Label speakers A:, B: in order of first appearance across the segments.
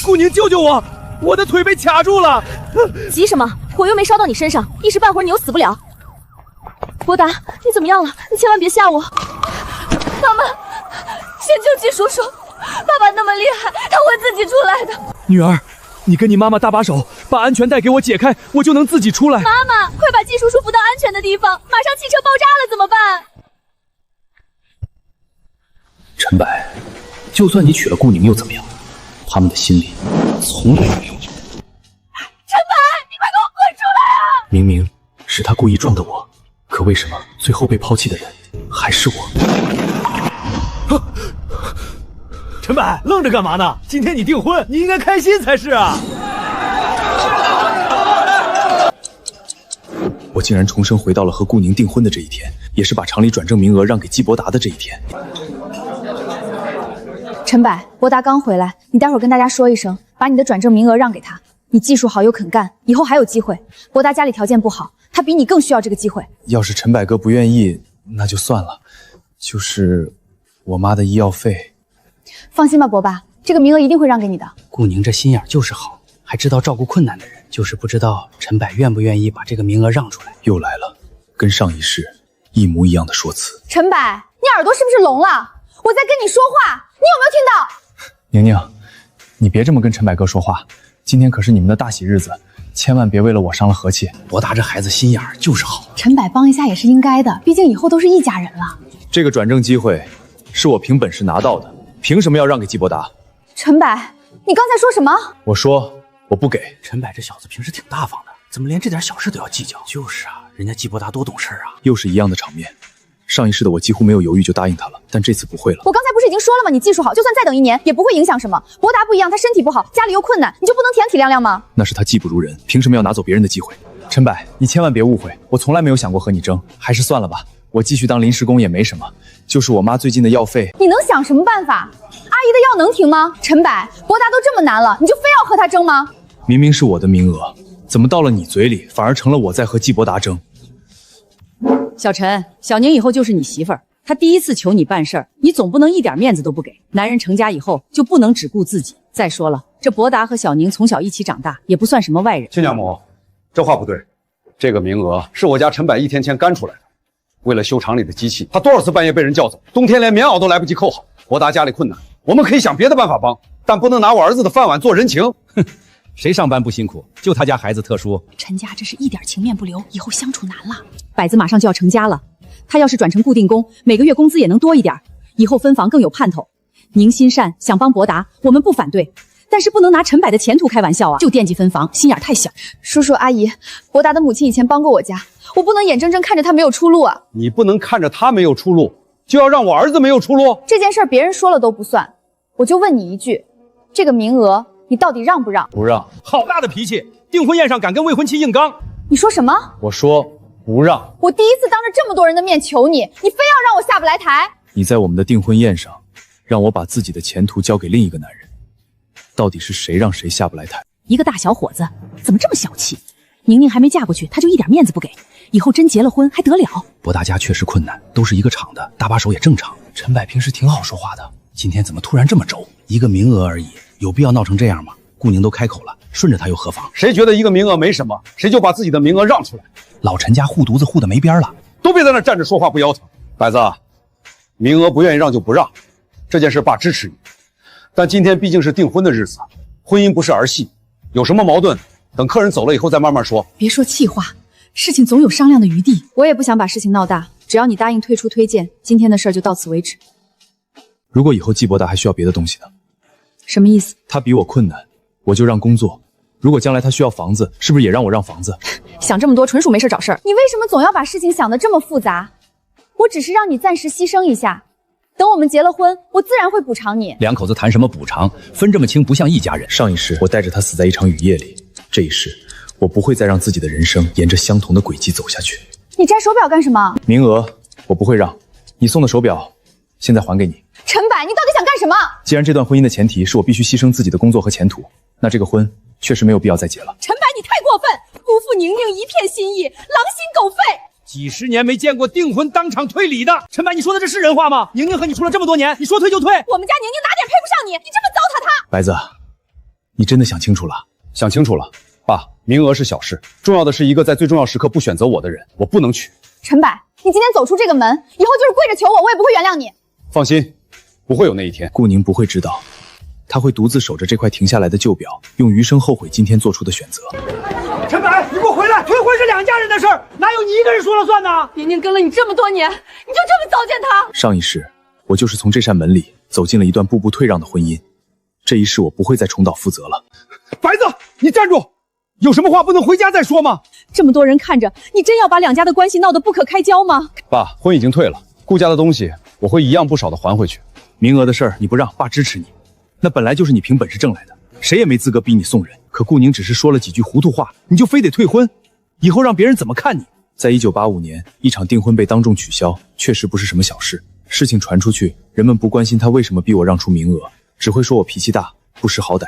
A: 顧寧，救救我！我的腿被卡住了。
B: 急什么？火又没烧到你身上，一时半会儿你又死不了。博达，你怎么样了？你千万別嚇我。他們，先救季叔叔，爸爸那麼厲害，他會自己出來的。
A: 女兒，你跟你媽媽搭把手，把安全帶給我解開，我就能自己出來。
B: 媽媽，快把季叔叔扶到安全的地方，馬上汽車爆炸了怎麼辦？
C: 陳柏，就算你娶了顧寧又怎麼樣？他們的心裡從來沒有你。
B: 陳柏，你快給我滾出來啊！
C: 明明是他故意撞的我，可為什麼最後被拋棄的人還是我？
A: 陳柏，愣着幹嘛呢？今天你訂婚，你應該開心才是啊！
C: 我竟然重生回到了和顧寧訂婚的這一天，也是把厂裡轉正名額讓給季伯達的這一天。
B: 陳柏，伯達剛回來，你待會兒跟大家說一聲，把你的轉正名額讓給他。你技術好又肯幹，以後還有機會。伯達家裡條件不好，他比你更需要這個機會。
C: 要是陳柏哥不願意，那就算了。就是我媽的醫藥費。
B: 放心吧，伯爸，這個名額一定會讓給你的。
D: 顧寧這心眼就是好，還知道照顧困難的人，就是不知道陳柏願不願意把這個名額讓出來。
C: 又來了，跟上一世一模一樣的說辭。
B: 陳柏，你耳朵是不是聾了？我在跟你說話，你有沒有聽到？
C: 寧寧，你別這麼跟陳柏哥說話，今天可是你們的大喜日子，千萬別為了我傷了和氣。
D: 伯達這孩子心眼就是好，
B: 陳柏幫一下也是應該的，畢竟以後都是一家人了。
C: 這個轉正機會是我憑本事拿到的，憑什麼要讓給季伯達？
B: 陳柏，你剛才說什麼？
C: 我說我不給。
D: 陳柏這小子平時挺大方的，怎麼連這點小事都要計較？就是啊，人家季伯達多懂事啊。
C: 又是一樣的場面。上一世的我幾乎沒有猶豫就答應他了，但這次不會了。
B: 我剛才不是已經說了嗎？你技術好，就算再等1年也不會影響什麼。伯達不一樣，他身體不好，家裡又困難，你就不能體諒體諒嗎？
C: 那是他技不如人，憑什麼要拿走別人的機會？陳柏，你千萬別誤會，我從來沒有想過和你爭，還是算了吧。我繼續當臨時工也沒什麼，就是我媽最近的藥費。
B: 你能想什麼辦法？阿姨的藥能停嗎？陳柏，伯達都這麼難了，你就非要和他爭嗎？
C: 明明是我的名額，怎麼到了你嘴裡反而成了我在和季伯達爭？
E: 小陳，小寧以後就是你媳婦兒。他第一次求你辦事兒，你總不能一點面子都不給。男人成家以後就不能只顧自己。再說了，這伯達和小寧從小一起長大，也不算什麼外人。
F: 親家母，這話不對，這個名額是我家陳柏1天前幹出來的。為了修廠裡的機器，他多少次半夜被人叫走，冬天連棉襖都來不及扣好。伯達家裡困難，我們可以想別的辦法幫，但不能拿我兒子的飯碗做人情。
G: 哼，誰上班不辛苦？就他家孩子特殊。
E: 陳家這是一點情面不留，以後相處难了。柏子馬上就要成家了。他要是轉成固定工，每個月工資也能多一點，以後分房更有盼頭。您心善，想幫伯達，我們不反對，但是不能拿陳柏的前途開玩笑啊！就惦記分房，心眼太小。
B: 叔叔阿姨，伯達的母親以前幫過我家，我不能眼睜睜看着他沒有出路啊！
F: 你不能看着他沒有出路，就要讓我兒子沒有出路？
B: 這件事別人說了都不算，我就問你一句，這個名額你到底讓不讓？
C: 不讓。
A: 好大的脾氣！訂婚宴上敢跟未婚妻硬剛！
B: 你說什麼？
C: 我說不讓。
B: 我第一次當着這麼多人的面求你，你非要讓我下不來台。
C: 你在我們的訂婚宴上，讓我把自己的前途交給另一個男人，到底是誰讓誰下不來台？
E: 一個大小伙子怎麼這麼小氣？寧寧還沒嫁過去，他就一點面子不給，以後真結了婚還得了？
D: 伯達家確實困難，都是一個廠的，搭把手也正常。陳柏平時挺好說話的，今天怎麼突然這麼軸？一個名額而已，有必要鬧成這樣嗎？顧寧都開口了，順着他又何妨？
F: 誰覺得一個名額沒什麼，誰就把自己的名額讓出來。
D: 老陳家護犢子護得沒邊了，
F: 都別在那站着說話不腰疼。柏子，名額不願意讓就不讓，這件事爸支持你。但今天畢竟是訂婚的日子，婚姻不是兒戲，有什麼矛盾，等客人走了以後再慢慢說。
E: 別說氣話，事情總有商量的餘地。
B: 我也不想把事情鬧大，只要你答應退出推薦，今天的事就到此為止。
C: 如果以後季伯達還需要別的東西呢？
E: 什麼意思？
C: 他比我困難，我就讓工作。如果將來他需要房子，是不是也讓我讓房子？
B: 想這麼多純屬沒事找事兒。你為什麼總要把事情想得這麼複雜？我只是讓你暫時犧牲一下，等我們結了婚，我自然會補償你。
G: 兩口子談什麼補償？分這麼清，不像一家人。
C: 上一世我帶着他死在一場雨夜裡，這一世我不會再讓自己的人生沿着相同的軌跡走下去。
B: 你摘手表幹什麼？
C: 名額我不會讓，你送的手表現在還給你。
B: 陳柏，你到底想幹什麼？
C: 既然這段婚姻的前提是我必須犧牲自己的工作和前途，那這個婚確實沒有必要再結了。
E: 陳柏，你太過分，辜負寧寧一片心意，狼心狗肺。
A: 幾十年沒見過訂婚當場推禮的，陳柏，你說的這是人話嗎？寧寧和你處了這麼多年，你說推就推？
E: 我們家寧寧哪點配不上你？你這麼糟蹋她。
C: 白子，你真的想清楚了？
F: 想清楚了，爸，名额是小事，重要的是一个在最重要时刻不选择我的人，我不能娶。
B: 陈柏，你今天走出这个门，以后就是跪着求我，我也不会原谅你。
F: 放心，不会有那一天。
C: 顾宁不会知道，他会独自守着这塊停下來的舊表，用餘生後悔今天做出的選擇。
A: 陳柏，你給我回來！退婚是兩家人的事兒，哪有你一個人說了算呢？
B: 明明跟了你這麼多年，你就這麼糟踐他？
C: 上一世，我就是從這扇門裡走進了一段步步退讓的婚姻，這一世我不會再重蹈覆轍了。
F: 白子，你站住！有什麼話不能回家再說嗎？
E: 這麼多人看着，你真要把兩家的關係鬧得不可開交嗎？
F: 爸，婚已經退了，顧家的東西我會一樣不少的還回去。
C: 名額的事兒你不讓，爸支持你，那本來就是你憑本事掙來的，誰也沒資格逼你送人。可顧寧只是說了幾句糊塗話，你就非得退婚，以後讓別人怎麼看你？在1985年，一場訂婚被當眾取消，確實不是什麼小事。事情傳出去，人們不關心他為什麼逼我讓出名額，只會說我脾氣大，不識好歹。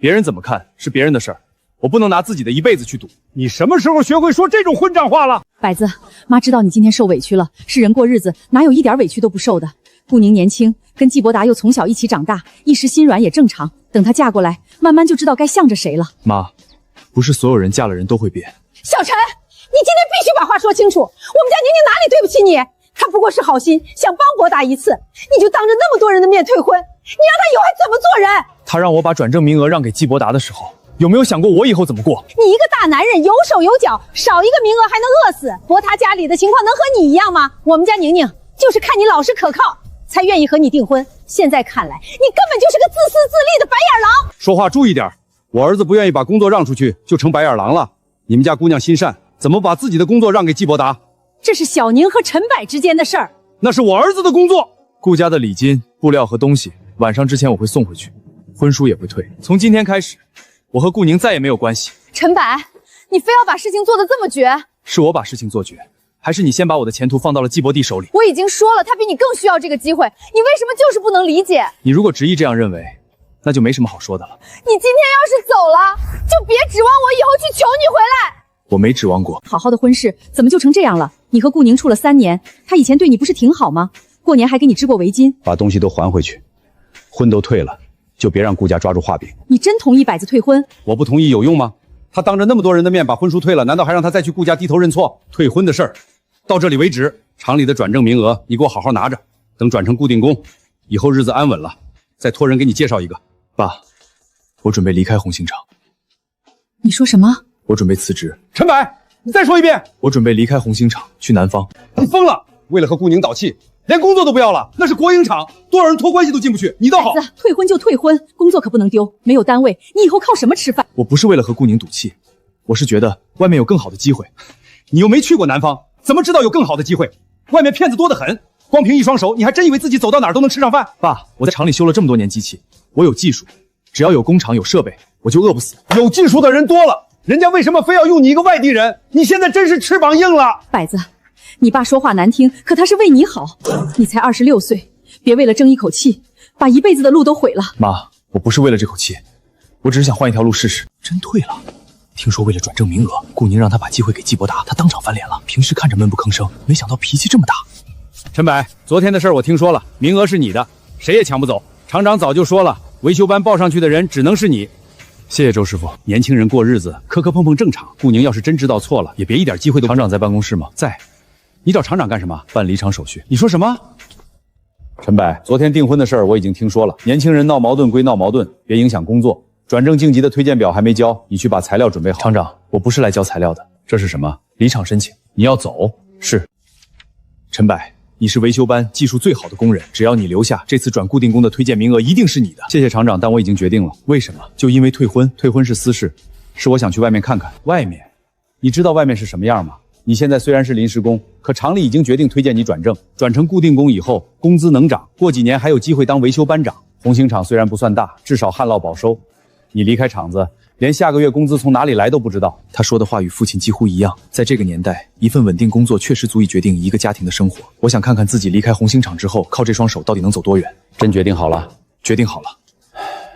C: 別人怎麼看是別人的事兒，我不能拿自己的一輩子去賭。
A: 你什麼時候學會說這種混賬話了？
E: 柏子，媽知道你今天受委屈了，是人過日子，哪有一點委屈都不受的。顧寧年輕，跟季伯達又從小一起長大，一時心軟也正常。等她嫁過來，慢慢就知道該向着誰了。
C: 媽，不是所有人嫁了人都會變。
E: 小陳，你今天必須把話說清楚，我們家寧寧哪裡對不起你？她不過是好心想幫伯達一次，你就當着那麼多人的面退婚，你讓她以後還怎麼做人？
C: 她讓我把轉正名額讓給季伯達的時候，有沒有想過我以後怎麼過？
E: 你一個大男人有手有腳，少一個名額還能餓死。伯達家裡的情況能和你一樣嗎？我們家寧寧就是看你老實可靠，才願意和你訂婚。現在看來，你根本就是個自私自利的白眼狼。
F: 說話注意點，我兒子不願意把工作讓出去，就成白眼狼了。你們家姑娘心善，怎麼把自己的工作讓給季伯達？
E: 這是小寧和陳柏之間的事兒，
F: 那是我兒子的工作。
C: 顧家的禮金、布料和東西，晚上之前我會送回去，婚書也會退。從今天開始，我和顧寧再也沒有關係。
B: 陳柏，你非要把事情做得這麼絕？
C: 是我把事情做絕，還是你先把我的前途放到了季伯弟手裡？
B: 我已經說了，他比你更需要這個機會，你為什麼就是不能理解？
C: 你如果執意這樣認為，那就沒什麼好說的了。
B: 你今天要是走了，就別指望我以後去求你回來。
C: 我沒指望過。
E: 好好的婚事怎麼就成這樣了？你和顧寧處了3年，他以前對你不是挺好嗎？過年還給你織過圍巾。
F: 把東西都還回去，婚都退了，就別讓顧家抓住畫餅。
E: 你真同意柏子退婚？
F: 我不同意有用嗎？他當着那麼多人的面把婚書退了，難道還讓他再去顧家低頭認錯？退婚的事兒到這裡為止，廠裡的轉正名額你給我好好拿着，等轉成固定工，以後日子安穩了，再托人給你介紹一個。
C: 爸，我準備離開紅星廠。
E: 你說什麼？
C: 我準備辭職。
F: 陳柏，你再說一遍。
C: 我準備離開紅星廠，去南方。
F: 你瘋了！為了和顧寧賭氣，連工作都不要了。那是國營廠，多少人托關係都進不去。你倒好，
E: 退婚就退婚，工作可不能丟。沒有單位，你以後靠什麼吃飯？
C: 我不是為了和顧寧賭氣，我是覺得外面有更好的機會。
F: 你又沒去過南方，怎麼知道有更好的機會？外面騙子多得很，光憑一雙手，你還真以為自己走到哪兒都能吃上飯？
C: 爸，我在廠裡修了這麼多年機器，我有技術，只要有工廠有設備，我就餓不死。
F: 有技術的人多了，人家為什麼非要用你一個外地人？你現在真是翅膀硬了。
E: 柏子，你爸說話難聽，可他是為你好。你才26歲，別為了爭一口氣，把一輩子的路都毀了。
C: 媽，我不是為了這口氣，我只是想換一條路試試。真退了。聽說為了轉正名額，顧寧讓他把機會給季伯達，他當場翻臉了。平時看着悶不吭聲，沒想到脾氣這麼大。
G: 陳柏，昨天的事兒我聽說了，名額是你的，誰也搶不走。廠長早就說了，維修班報上去的人只能是你。
C: 謝謝周師傅。
G: 年輕人過日子磕磕碰碰正常。顧寧要是真知道錯了，也別一點機會都。
C: 廠長在辦公室嗎？
G: 在。你找廠長幹什麼？
C: 辦離場手續。
G: 你說什麼？
F: 陳柏，昨天訂婚的事兒我已經聽說了。年輕人鬧矛盾歸鬧矛盾，別影響工作。轉正晉級的推薦表還沒交，你去把材料準備好。
C: 廠長，我不是來交材料的。
F: 這是什麼？
C: 離場申請。
F: 你要走？
C: 是。陳柏，你是維修班技術最好的工人，只要你留下，這次轉固定工的推薦名額一定是你的。
F: 謝謝廠長，但我已經決定了。
C: 為什麼？就因為退婚。
F: 退婚是私事，是我想去外面看看。外面？你知道外面是什麼樣嗎？你現在雖然是臨時工，可廠裡已經決定推薦你轉正，轉成固定工以後，工資能漲，過幾年還有機會當維修班長。紅星廠雖然不算大，至少旱澇保收。你離開廠子，連下個月工資從哪裡來都不知道。
C: 他說的話與父親幾乎一樣。在這個年代，一份穩定工作確實足以決定一個家庭的生活。我想看看自己離開紅星廠之後，靠這雙手到底能走多遠。
F: 真決定好了？
C: 決定好了。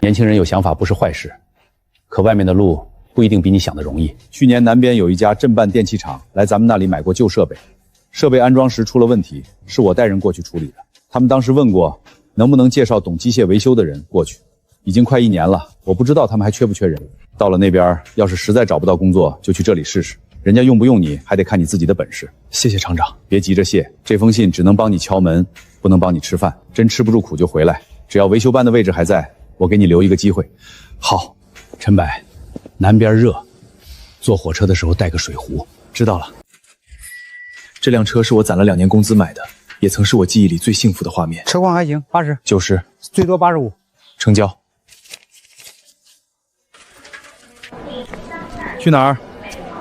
F: 年輕人有想法不是壞事，可外面的路不一定比你想的容易。去年南邊有一家鎮辦電器廠來咱們那裡買過舊設備，設備安裝時出了問題，是我帶人過去處理的。他們當時問過能不能介紹懂機械維修的人過去，
G: 已經快1年了，我不知道他们還缺不缺人。到了那邊，要是實在找不到工作，就去這裡試試。人家用不用你，還得看你自己的本事。
C: 謝謝廠長。
G: 別急着謝，這封信只能幫你敲門，不能幫你吃飯。真吃不住苦就回來。只要維修班的位置還在，我給你留一個機會。
C: 好，
D: 陳柏，南邊熱，坐火車的時候帶個水壺。
C: 知道了。這輛車是我攢了2年工資買的，也曾是我記憶裡最幸福的畫面。
G: 車況還行，80、
C: 90，
G: 最多85。
C: 成交。
G: 去哪兒？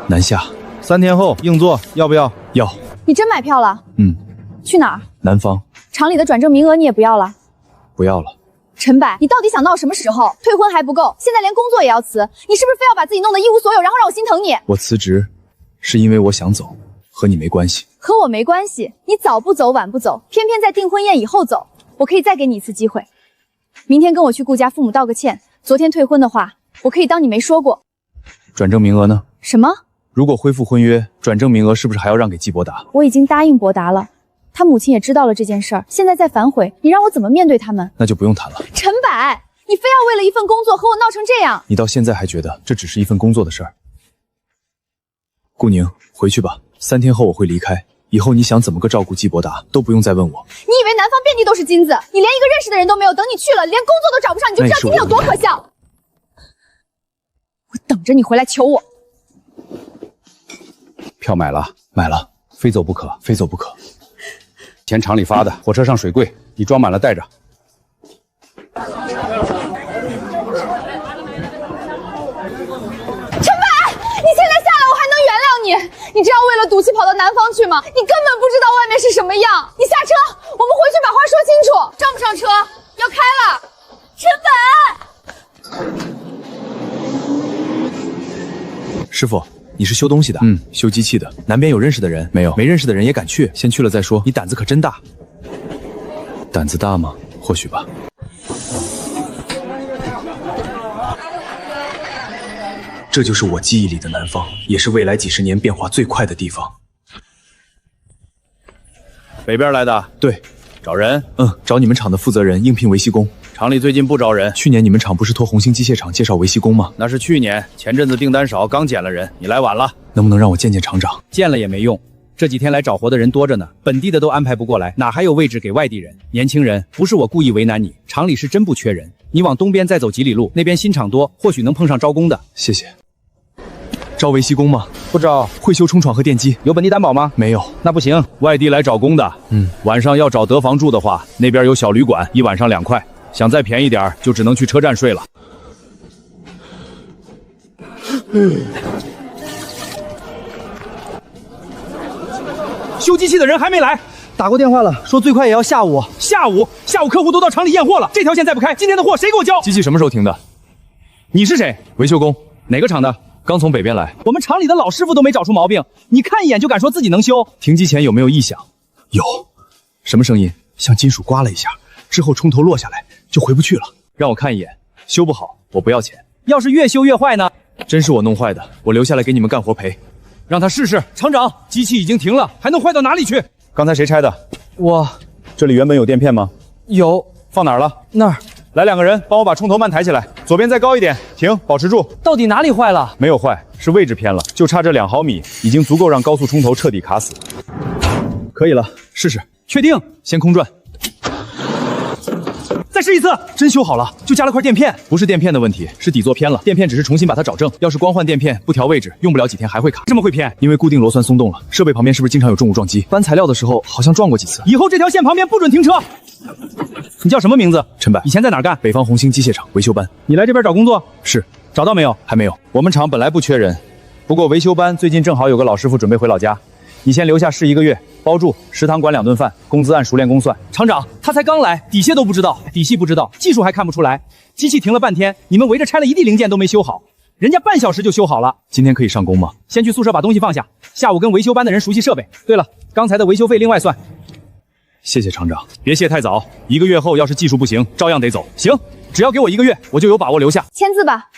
C: 南下。
G: 3天後硬座，要不要？
C: 要。
B: 你真買票了？去哪儿？
C: 南方。
B: 厂里的轉正名額你也不要了？
C: 不要了。
B: 陳柏，你到底想到什麼時候？退婚還不夠，現在連工作也要辭，你是不是非要把自己弄得一無所有，然後讓我心疼你？
C: 我辭職，是因為我想走，和你沒關係。
B: 和我沒關係，你早不走晚不走，偏偏在訂婚宴以後走。我可以再給你一次機會，明天跟我去顧家父母道個歉。昨天退婚的話，我可以當你沒說過。
C: 轉正名額呢？
B: 什麼？
C: 如果恢復婚約，轉正名額是不是還要讓給季伯達？
B: 我已經答應伯達了，他母親也知道了這件事兒，現在再反悔，你讓我怎麼面對他們？
C: 那就不用談了。
B: 陳柏，你非要為了一份工作和我鬧成這樣？
C: 你到現在還覺得這只是一份工作的事兒？顧寧，回去吧，3天後我會離開，以後你想怎麼個照顧季伯達都不用再問我。
B: 你以為南方遍地都是金子？你連一個認識的人都沒有，等你去了，連工作都找不上，你就知道今天有多可笑。我等着你回來求我。
G: 票買了，
C: 買了，
G: 非走不可，
C: 非走不可。
G: 钱厂里發的，火車上水櫃，你裝滿了帶着。
B: 陳柏，你現在下來我還能原諒你？你這樣為了賭氣跑到南方去嗎？你根本不知道外面是什麼樣。你下車，我們回去把話說清楚。上不上車？要開了。陳柏，
C: 師傅。你是修東西的？修機器的。南邊有認識的人沒有？沒認識的人也敢去？先去了再說。你膽子可真大。膽子大嗎？或許吧。這就是我記憶裡的南方，也是未來幾十年變化最快的地方。
G: 北邊來的？
C: 對。
G: 找人？
C: 找你們廠的負責人應聘維繫工。
G: 廠裡最近不找人。
C: 去年你們廠不是托紅星機械廠介紹維繫工嗎？
G: 那是去年，前陣子訂單少，剛減了人，你來晚了。
C: 能不能讓我見見廠長？
G: 見了也沒用，這幾天來找活的人多着呢，本地的都安排不過來，哪還有位置給外地人？年輕人，不是我故意為難你，廠裡是真不缺人。你往東邊再走幾里路，那邊新廠多，或許能碰上招工的。
C: 謝謝。招維繫工嗎？
G: 不招。
C: 會修衝闖和電機？
G: 有本地擔保嗎？
C: 沒有。
G: 那不行，外地來找工的。晚上要找得房住的話，那邊有小旅館，1晚上2塊。想再便宜點，就只能去車站睡了。修機器的人還沒來，打過電話了，說最快也要下午。下午客戶都到廠裡驗貨了，這條線再不開，今天的貨誰給我交？
C: 機器什麼時候停的？
G: 你是誰？
C: 維修工。
G: 哪個廠的？
C: 剛從北邊來。
G: 我們廠裡的老師傅都沒找出毛病，你看一眼就敢說自己能修？
C: 停機前有沒有異響？有。什麼聲音？像金屬刮了一下，之後衝頭落下來。就回不去了，讓我看一眼，修不好我不要錢。
G: 要是越修越壞呢？
C: 真是我弄壞的，我留下來給你們幹活賠。
G: 讓他試試。廠長，機器已經停了，還能壞到哪裡去？剛才誰拆的？
D: 我。
G: 這裡原本有墊片嗎？
D: 有。
G: 放哪兒了？
D: 那兒。
G: 來2個人，幫我把衝頭慢抬起來，左邊再高一點，停，保持住。
D: 到底哪裡壞了？
G: 沒有壞，是位置偏了，就差這2毫米，已經足夠讓高速衝頭徹底卡死。可以了，試試。確定？先空轉。再試一次，
C: 真修好了，就加了塊墊片。
G: 不是墊片的問題，是底座偏了，墊片只是重新把它找正。要是光換墊片不調位置，用不了幾天還會卡。這麼會偏？
C: 因为固定螺栓鬆動了。設備旁邊是不是經常有重物撞擊？搬材料的時候好像撞過幾次。
G: 以後這條線旁邊不准停車。你叫什麼名字？
C: 陳柏。
G: 以前在哪兒幹？
C: 北方紅星機械廠維修班。
G: 你來這邊找工作？
C: 是。
G: 找到沒有？
C: 還沒有。
G: 我們廠本來不缺人，不過維修班最近正好有個老師傅準備回老家。你先留下試1個月，包住，食堂管2頓飯，工資按熟練工算。廠長，他才剛來，底細都不知道，底細不知道，技術還看不出來。機器停了半天，你們圍着拆了一地零件都沒修好，人家半小時就修好了。
C: 今天可以上工嗎？
G: 先去宿舍把東西放下，下午跟維修班的人熟悉設備。對了，剛才的維修費另外算。
C: 謝謝廠長，
G: 別謝太早，1個月後要是技術不行，照樣得走。行，只要給我1個月，我就有把握留下。
B: 簽字吧。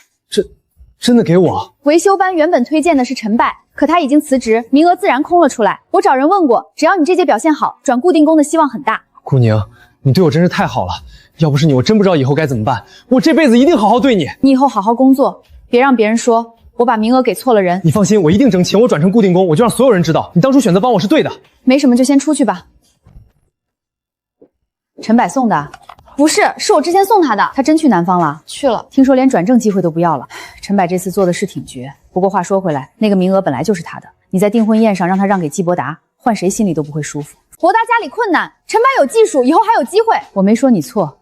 C: 真的給我？
B: 維修班原本推薦的是陳柏，可他已經辭職，名額自然空了出來。我找人問過，只要你這屆表現好，轉固定工的希望很大。
A: 顧寧，你對我真是太好了，要不是你，我真不知道以后该怎么办。我这辈子一定好好对你。
E: 你以后好好工作，别让别人说我把名额给错了人。
A: 你放心，我一定争气，我转成固定工，我就让所有人知道，你当初选择帮我是对的。
E: 没什么就先出去吧。陈柏送的？
B: 不是，是我之前送他的。
E: 他真去南方了？
B: 去了。
E: 听说连转正机会都不要了。陈柏这次做的是挺绝。不过话说回来，那个名额本来就是他的。你在订婚宴上让他让给季伯達，换谁心里都不会舒服。
B: 伯达家里困难，陈柏有技术，以后还有机会。
E: 我没说你错，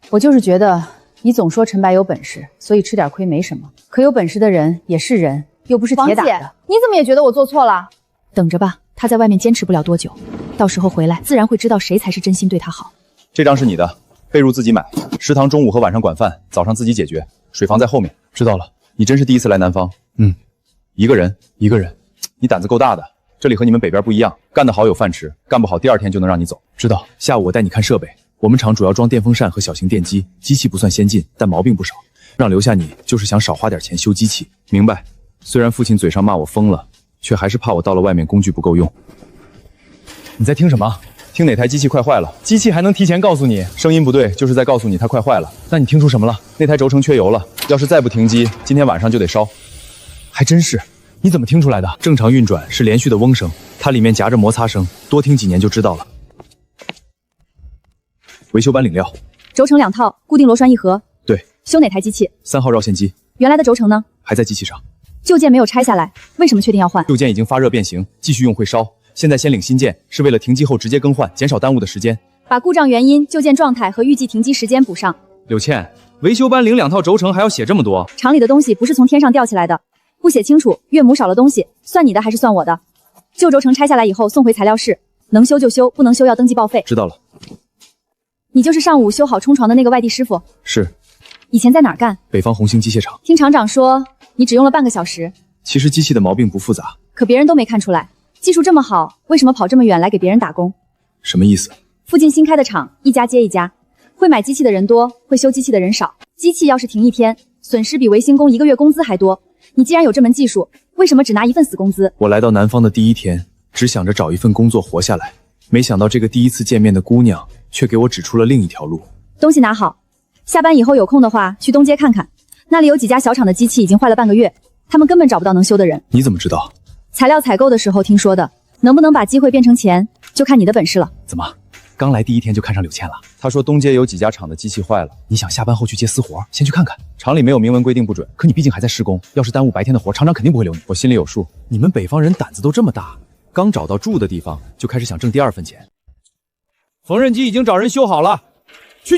E: 我就是觉得你总说陈柏有本事，所以吃点亏没什麼。可有本事的人也是人，又不是鐵打的。
B: 王姐，你怎么也覺得我做錯了？
E: 等着吧，他在外面堅持不了多久，到時候回來自然會知道誰才是真心對他好。
C: 這張是你的，被褥自己買，食堂中午和晚上管飯，早上自己解決，水房在後面。知道了。你真是第一次來南方？一個人。你膽子夠大的，這裡和你們北邊不一樣，幹得好有飯吃，幹不好第二天就能讓你走。知道。下午我帶你看設備，我們廠主要裝電風扇和小型電機，機器不算先進，但毛病不少。讓留下你就是想少花點錢修機器。明白。雖然父親嘴上罵我瘋了，卻還是怕我到了外面工具不夠用。你在聽什麼？聽哪台機器快壞了，機器還能提前告訴你，聲音不對就是在告訴你它快壞了。那你聽出什麼了？那台軸承缺油了，要是再不停機，今天晚上就得燒。還真是，你怎麼聽出來的？正常運轉是連續的嗡聲，它裡面夾着摩擦聲，多聽幾年就知道了。維修班領料，
E: 軸承2套，固定螺栓1盒。
C: 對。
E: 修哪台機器
C: ？3號繞線機。
E: 原來的軸承呢？
C: 還在機器上。
E: 舊件沒有拆下來，為什麼確定要換？
C: 舊件已經發熱變形，繼續用會燒。現在先領新件，是為了停機後直接更換，減少耽誤的時間。
E: 把故障原因、舊件狀態和預計停機時間補上。
C: 柳倩，維修班領2套軸承還要寫這麼多？
E: 廠裡的東西不是從天上掉下來的，不寫清楚，岳母少了東西，算你的還是算我的？舊軸承拆下來以後送回材料室，能修就修，不能修要登記報廢。
C: 知道了。
E: 你就是上午修好沖床的那個外地師傅？
C: 是。
E: 以前在哪兒幹？
C: 北方紅星機械廠。聽
E: 廠長說你只用了半個小時。
C: 其實機器的毛病不複雜，
E: 可別人都沒看出來。技術這麼好，為什麼跑這麼遠來給別人打工？
C: 什麼意思？
E: 附近新開的廠，一家接一家，會買機器的人多，會修機器的人少。機器要是停一天，損失比維新工1個月工資還多。你既然有這門技術，為什麼只拿1份死工資？
C: 我來到南方的第一天，只想着找一份工作活下來，沒想到這個第一次見面的姑娘，卻給我指出了另一條路。
E: 東西拿好，下班以後有空的話，去東街看看，那裡有幾家小廠的機器已經壞了半個月，他們根本找不到能修的人。
C: 你怎麼知道？
E: 材料採購的時候聽說的，能不能把機會變成錢，就看你的本事了。
C: 怎麼，剛來第一天就看上柳倩了？他說東街有幾家廠的機器壞了，你想下班後去接私活，先去看看。廠裡沒有明文規定不准，可你畢竟還在施工，要是耽誤白天的活，廠長肯定不會留你。我心裡有數，你們北方人膽子都這麼大，剛找到住的地方就開始想掙第二份錢。
G: 縫紉機已經找人修好了，去，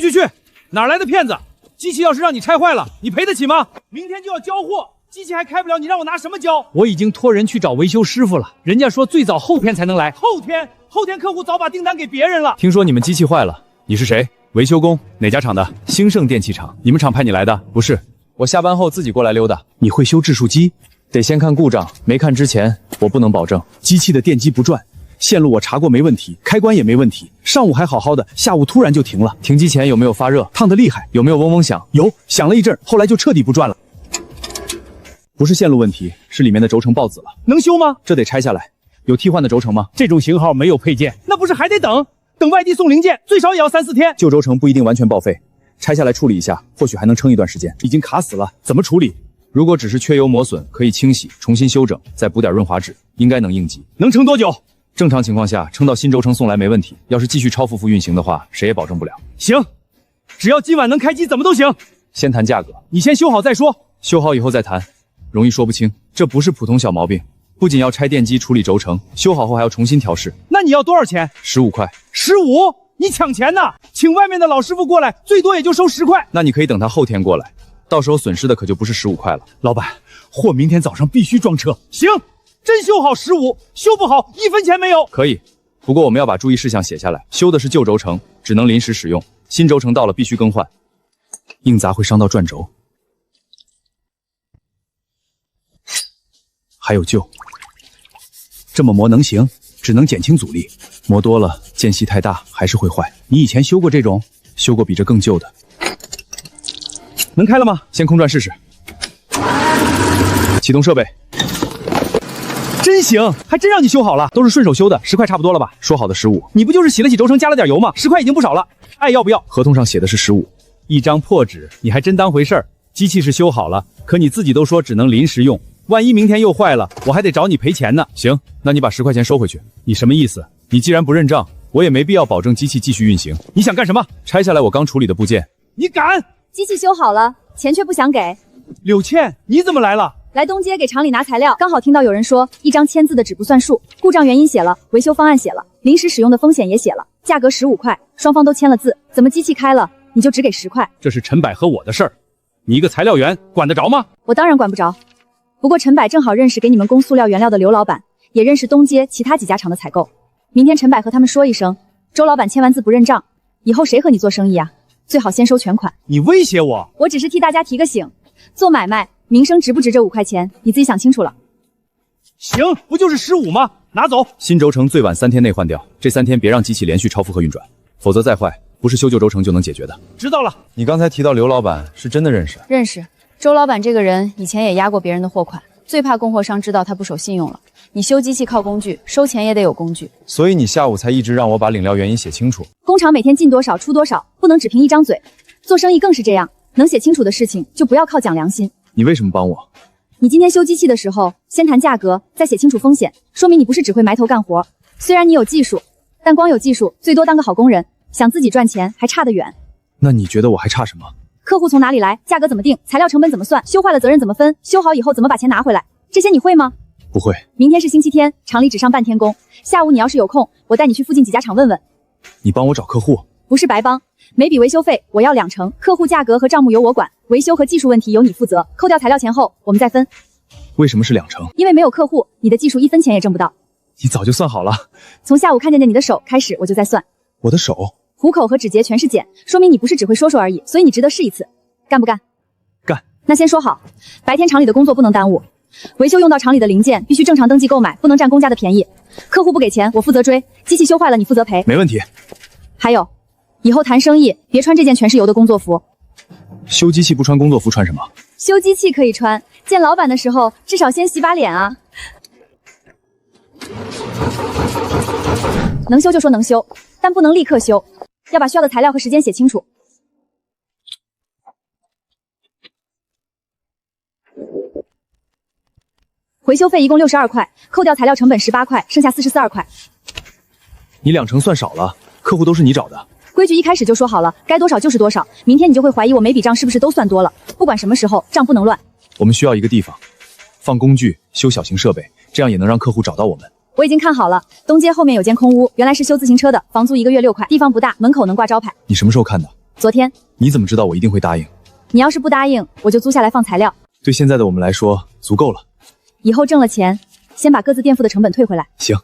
G: 哪來的騙子？機器要是讓你拆壞了，你賠得起嗎？明天就要交貨。機器還開不了，你讓我拿什麼交？我已經托人去找維修師傅了，人家說最早後天才能來。後天客戶早把訂單給別人了。
C: 聽說你們機器壞了，你是誰？維修工？哪家廠的？興盛電器廠。你們廠派你來的？不是，我下班後自己過來溜達。你會修製數機？得先看故障，沒看之前我不能保證。機器的電機不轉，線路我查過沒問題，開關也沒問題。上午還好好的，下午突然就停了。停機前有沒有發熱？燙得厲害？有沒有嗡嗡響？有，響了一陣，後來就徹底不轉了。不是線路問題，是裡面的軸承爆紫了。
G: 能修嗎？
C: 這得拆下來。有替換的軸承嗎？
G: 這種型號沒有配件，那不是還得等外地送零件，最少也要3、4天。
C: 舊軸承不一定完全報廢，拆下來處理一下，或許還能撐一段時間。已經卡死了，怎麼處理？如果只是缺油磨損，可以清洗，重新修整，再補點潤滑劑，應該能應急。
G: 能撐多久？
C: 正常情況下，撐到新軸承送來沒問題。要是繼續超負負運行的話，誰也保證不了。
G: 行，只要今晚能開機，怎麼都行。
C: 先談價格，
G: 你先修好再說。
C: 修好以後再談。容易說不清，這不是普通小毛病，不僅要拆電機處理軸承，修好後還要重新調試。
G: 那你要多少錢
C: ？15塊。
G: 15？你搶錢呢？請外面的老師傅過來，最多也就收10塊。
C: 那你可以等他後天過來，到時候損失的可就不是15塊了。
G: 老闆，貨明天早上必須裝車。行，真修好15，修不好1分錢沒有。
C: 可以，不過我們要把注意事項寫下來。修的是舊軸承，只能臨時使用；新軸承到了必須更換，硬砸會傷到轉軸。還有舊，這麼磨能行，只能減輕阻力。磨多了，間隙太大，還是會壞。你以前修過這種？修過比這更舊的。
G: 能開了嗎？
C: 先空轉試試。啟動設備。
G: 真行，還真讓你修好了，
C: 都是順手修的，10塊差不多了吧？說好的15，
G: 你不就是洗了洗軸承加了點油嗎？10塊已經不少了。愛要不要？合同上寫的是15，一張破紙，你還真当回事兒。机器是修好了，可你自己都说只能臨時用，萬一明天又壞了，我还得找你賠錢呢。行，那你把10塊錢收回去。你什麼意思？你既然不認賬，我也沒必要保證機器繼續運行。你想幹什麼？拆下來我剛處理的部件，你敢？
E: 機器修好了，錢卻不想給。
G: 柳倩，你怎麼來了？
E: 來東街給廠裡拿材料，剛好聽到有人說一張簽字的紙不算數，故障原因寫了，維修方案寫了，臨時使用的風險也寫了，價格15塊，雙方都簽了字，怎麼機器開了你就只給10塊？
G: 這是陳柏和我的事兒，你一個材料員管得着嗎？
E: 我當然管不着，不過陳柏正好認識給你們供塑料原料的劉老板，也認識東街其他幾家廠的採購。明天陳柏和他們說一聲，周老板簽完字不認賬，以後誰和你做生意啊？最好先收全款。
G: 你威脅我？
E: 我只是替大家提個醒，做買賣名聲值不值這5塊錢，你自己想清楚了。
G: 行，不就是15嗎？拿走。新轴承最晚3天內換掉，這3天別讓機器連續超負荷運轉，否則再壞，不是修舊軸承就能解決的。知道了。
C: 你剛才提到刘老板是真的認識？
E: 認識。周老板這個人以前也壓過別人的貨款，最怕供貨商知道他不守信用了。你修機器靠工具，收錢也得有工具。
C: 所以你下午才一直讓我把领料原因寫清楚。
E: 工厂每天进多少出多少，不能只憑一張嘴。做生意更是这樣，能寫清楚的事情就不要靠講良心。
C: 你為什麼幫我？
E: 你今天修機器的時候，先談價格，再寫清楚風險，說明你不是只會埋頭幹活。雖然你有技術，但光有技術最多當個好工人，想自己賺錢還差得遠。
C: 那你覺得我還差什麼？
E: 客戶從哪裡來，價格怎麼定，材料成本怎麼算，修壞了責任怎麼分，修好以後怎麼把錢拿回來，這些你會嗎？
C: 不會。
E: 明天是星期天，廠裡只上半天工，下午你要是有空，我帶你去附近幾家廠問問。
C: 你幫我找客戶？
E: 不是白幫，每筆維修費我要2成，客戶價格和賬目由我管，維修和技術問題由你負責，扣掉材料錢後我們再分。
C: 為什麼是2成？
E: 因為沒有客戶，你的技術1分錢也掙不到。
C: 你早就算好了。
E: 從下午看見你的手開始，我就在算。
C: 我的手？
E: 虎口和指節全是繭，說明你不是只會說說而已，所以你值得試一次。幹不幹？
C: 幹。
E: 那先說好，白天廠裡的工作不能耽誤，維修用到廠裡的零件必須正常登記購買，不能佔公家的便宜。客戶不給錢，我負責追；機器修壞了，你負責賠。
C: 沒問題。
E: 還有，以後談生意別穿這件全是油的工作服。
C: 修機器不穿工作服穿什麼？
E: 修機器可以穿，見老闆的時候至少先洗把臉啊。能修就說能修，但不能立刻修，要把需要的材料和時間寫清楚。回修費一共62塊，扣掉材料成本18塊，剩下42塊。
C: 你2成算少了，客戶都是你找的。
E: 規矩一開始就說好了，該多少就是多少。明天你就會懷疑我每筆賬是不是都算多了。不管什麼時候，賬不能亂。
C: 我們需要一個地方，放工具，修小型設備，這樣也能讓客戶找到我們。
E: 我已經看好了，東街後面有間空屋，原來是修自行車的，房租1個月6塊，地方不大，門口能掛招牌。
C: 你什麼時候看的？
E: 昨天。
C: 你怎麼知道我一定會答應？
E: 你要是不答應，我就租下來放材料。
C: 對現在的我們來說，足夠了。
E: 以後掙了錢，先把各自墊付的成本退回來。
C: 行。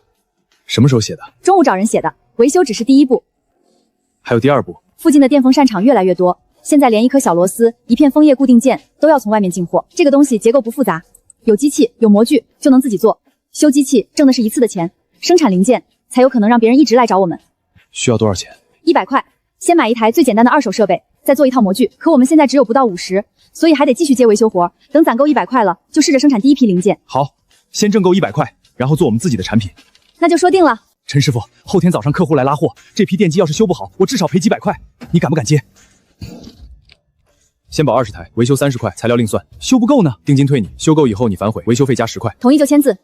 C: 什麼時候寫的？
E: 中午找人寫的，維修只是第1步。
C: 還有第2步。
E: 附近的電風扇廠越來越多，現在連一顆小螺絲、一片楓葉固定件都要從外面進貨。這個東西結構不複雜，有機器有模具就能自己做。修機器掙的是一次的錢，生產零件才有可能讓別人一直來找我們。
C: 需要多少錢
E: ？100塊，先買一台最簡單的2手設備，再做一套模具。可我們現在只有不到50，所以還得繼續接維修活。等攢夠100塊了，就試着生產第1批零件。
C: 好，先掙夠100塊，然後做我們自己的產品。
E: 那就說定了。
C: 陳師傅，後天早上客戶來拉貨，這批電機要是修不好，我至少賠幾百塊，你敢不敢接？先保20台，維修30塊，材料另算。修不夠呢，定金退你，修夠以後你反悔，維修費加10塊。
E: 同意就簽字。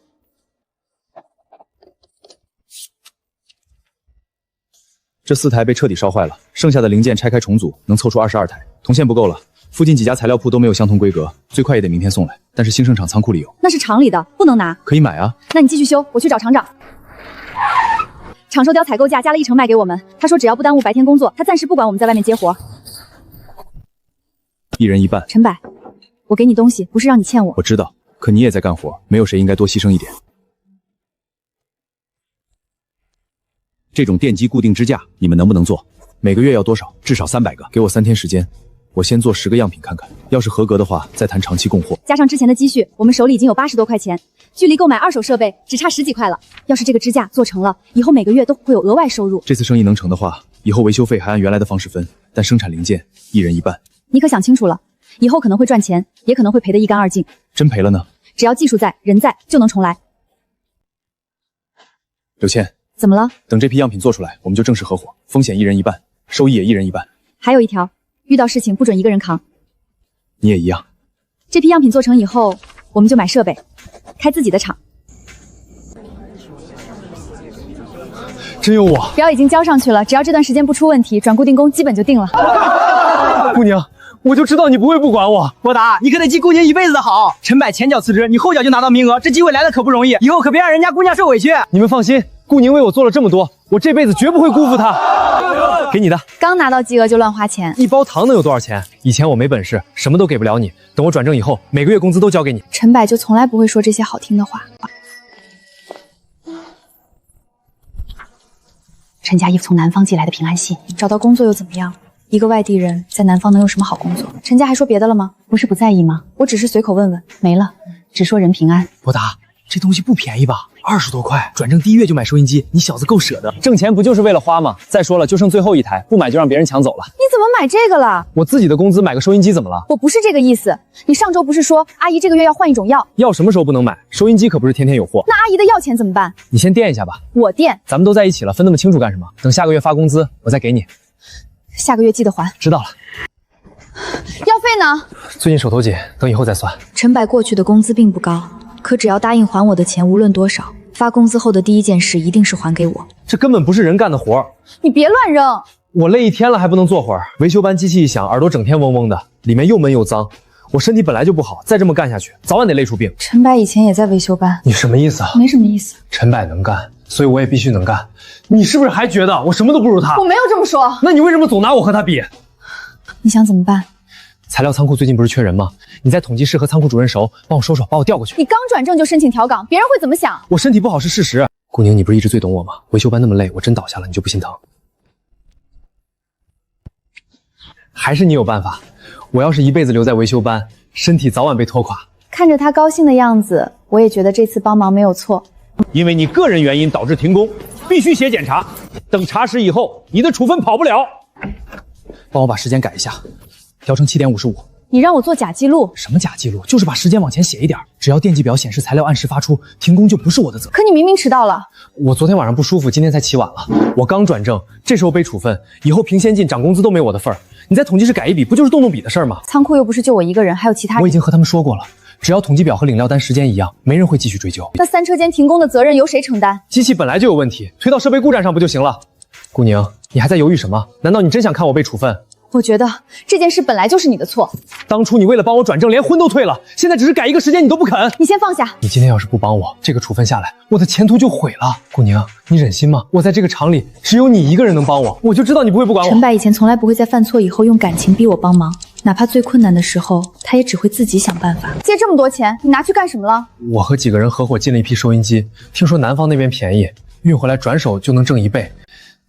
C: 這4台被徹底燒壞了，剩下的零件拆開重組，能湊出22台。銅線不夠了，附近幾家材料鋪都沒有相同規格，最快也得明天送來。但是新生廠倉庫裡有。那是廠裡的，不能拿。可以買啊。那你繼續修，我去找廠長。廠收貂採購價加了1成賣給我們，他說只要不耽誤白天工作，他暫時不管我們在外面接活。1人1半。陳柏，我給你東西不是讓你欠我。我知道，可你也在幹活，沒有誰應該多犧牲一點。這種電機固定支架，你們能不能做？每個月要多少？至少300個。給我3天時間，我先做10個樣品看看，要是合格的話，再談長期供貨。加上之前的積蓄，我們手裡已經有80多塊錢，距離購買2手設備只差10幾塊了。要是這個支架做成了，以後每個月都會有額外收入。這次生意能成的話，以後維修費還按原來的方式分，但生產零件1人1半。你可想清楚了，以後可能會賺錢，也可能會賠得一乾二淨。真賠了呢？只要技術在，人在，就能重來。柳倩。怎麼了？等這批樣品做出來，我們就正式合夥，風險1人1半。收益也一人一半。
E: 還有一條，遇到事情不准一個人扛。
C: 你也一樣。
E: 這批樣品做成以後，我們就買設備，開自己的廠。
A: 真有我！
E: 表已經交上去了，只要這段時間不出問題，轉固定工基本就定了。
A: 姑娘，我就知道你不會不管我。
H: 博達，你可得記顧寧一輩子的好。陳柏前腳辭職，你後腳就拿到名額，這機會來的可不容易，以後可別讓人家姑娘受委屈。
A: 你們放心，顧寧為我做了這麼多，我這輩子絕不會辜負她。給你的。
E: 剛拿到季額就亂花錢，
A: 一包糖能有多少錢？以前我沒本事，什麼都給不了你。等我轉正以後，每個月工資都交給你。
E: 陳柏就從來不會說這些好聽的話。陳佳怡從南方寄來的平安信，找到工作又怎麼樣？一個外地人在南方能有什麼好工作？陳家還說別的了嗎？不是不在意嗎？我只是隨口問問，沒了，只說人平安。
H: 博達，這東西不便宜吧？20多塊，轉正第1月就買收音機，你小子夠捨得。
G: 掙錢不就是為了花嗎？再說了，就剩最後一台，不買就讓別人搶走了。
E: 你怎麼買這個了？
G: 我自己的工資買個收音機怎麼了？
E: 我不是這個意思。你上周不是說阿姨這個月要換一種藥？
G: 藥什麼時候不能買？收音機可不是天天有貨。
E: 那阿姨的药錢怎麼辦？
G: 你先墊一下吧。
E: 我墊？
G: 咱们都在一起了，分那麼清楚幹什麼？等下個月發工資，我再給你。
E: 下個月記得還。
G: 知道了。
E: 藥費呢？
G: 最近手頭緊，等以後再算。
E: 陳柏過去的工資並不高，可只要答應還我的錢，無論多少，發工資後的第一件事一定是還給我。
G: 這根本不是人幹的活兒。
E: 你別亂扔。
G: 我累一天了還不能坐會兒？維修班機器一響，耳朵整天嗡嗡的，裡面又悶又髒。我身體本來就不好，再這麼幹下去，早晚得累出病。
E: 陳柏以前也在維修班。
G: 你什麼意思啊？
E: 沒什麼意思。
G: 陳柏能幹，所以我也必須能幹。你是不是還覺得我什麼都不如他？
E: 我沒有這麼說。
G: 那你為什麼總拿我和他比？
E: 你想怎麼辦？
G: 材料倉庫最近不是缺人嗎？你在統計室和倉庫主任熟，幫我說說，把我調過去。
E: 你剛轉正就申請調崗，別人會怎麼想？
G: 我身體不好是事實。顧寧，你不是一直最懂我嗎？維修班那麼累，我真倒下了，你就不心疼？還是你有辦法？我要是一輩子留在維修班，身體早晚被拖垮。
E: 看着他高興的樣子，我也覺得這次幫忙沒有錯。
G: 因為你個人原因導致停工，必須寫檢查。等查實以後，你的處分跑不了。幫我把時間改一下，調成7點55。
E: 你讓我做假記錄？
G: 什麼假記錄？就是把時間往前寫一點，只要電計表顯示材料按時發出，停工就不是我的責任。
E: 可你明明遲到了。
G: 我昨天晚上不舒服，今天才起晚了。我剛轉正，這時候被處分，以後評先進漲工資都沒我的份兒。你在統計室改一筆，不就是動動筆的事兒嗎？
E: 倉庫又不是就我一個人，還有其他人。
G: 我已經和他們說過了，只要統計表和領料單時間一樣，沒人會繼續追究。
E: 那3車間停工的責任由誰承擔？
G: 機器本來就有問題，推到設備故障上不就行了？顧寧，你還在猶豫什麼？難道你真想看我被處分？
E: 我覺得這件事本來就是你的錯。
G: 當初你為了幫我轉正，連婚都退了，現在只是改一個時間，你都不肯。
E: 你先放下。
G: 你今天要是不幫我，這個處分下來，我的前途就毀了。顧寧，你忍心嗎？我在這個廠裡，只有你一個人能幫我，我就知道你不會不管我。
E: 陳柏以前從來不會在犯錯以後用感情逼我幫忙，哪怕最困難的時候，他也只會自己想辦法。借這麼多錢，你拿去幹什麼了？
G: 我和幾個人合夥進了一批收音機，聽說南方那邊便宜，運回來轉手就能掙1倍，